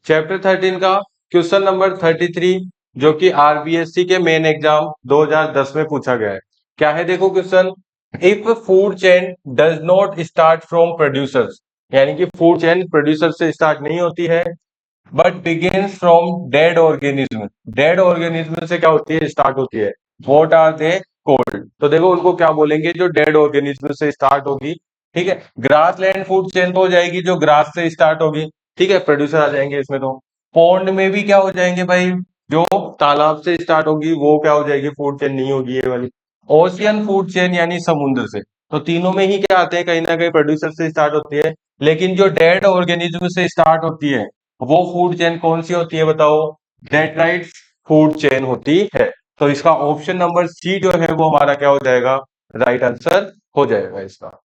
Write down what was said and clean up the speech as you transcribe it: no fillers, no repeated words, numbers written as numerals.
Chapter 13 का question number 33, जो कि आरबीएससी के मेन एग्जाम 2010 में पूछा गया है। क्या है देखो question, if food chain does not start from producers, यानी कि फूड चेन प्रोड्यूसर से स्टार्ट नहीं होती है, but begins from dead organism. Dead organism से क्या होती है, स्टार्ट होती है। What are they called? तो देखो उनको क्या बोलेंगे, जो डेड ऑर्गेनिज्म से स्टार्ट होगी। ठीक है, ग्रास लैंड फूड चेन तो हो जाएगी जो ग्रास से स्टार्ट होगी। ठीक है, प्रोड्यूसर आ जाएंगे इसमें। तो पॉन्ड में भी क्या हो जाएंगे भाई, जो तालाब से स्टार्ट होगी वो क्या हो जाएगी, फूड चेन नहीं होगी ये वाली। ओशियन फूड चेन यानी समुद्र से। तो तीनों में ही क्या आते हैं, कहीं ना कहीं प्रोड्यूसर से स्टार्ट होती है। लेकिन जो डेड ऑर्गेनिज्म से स्टार्ट होती है वो फूड चेन कौन सी होती है बताओ? डेट्राइट्स फूड चेन होती है। तो इसका ऑप्शन नंबर सी जो है वो हमारा क्या हो जाएगा, राइट आंसर हो जाएगा इसका।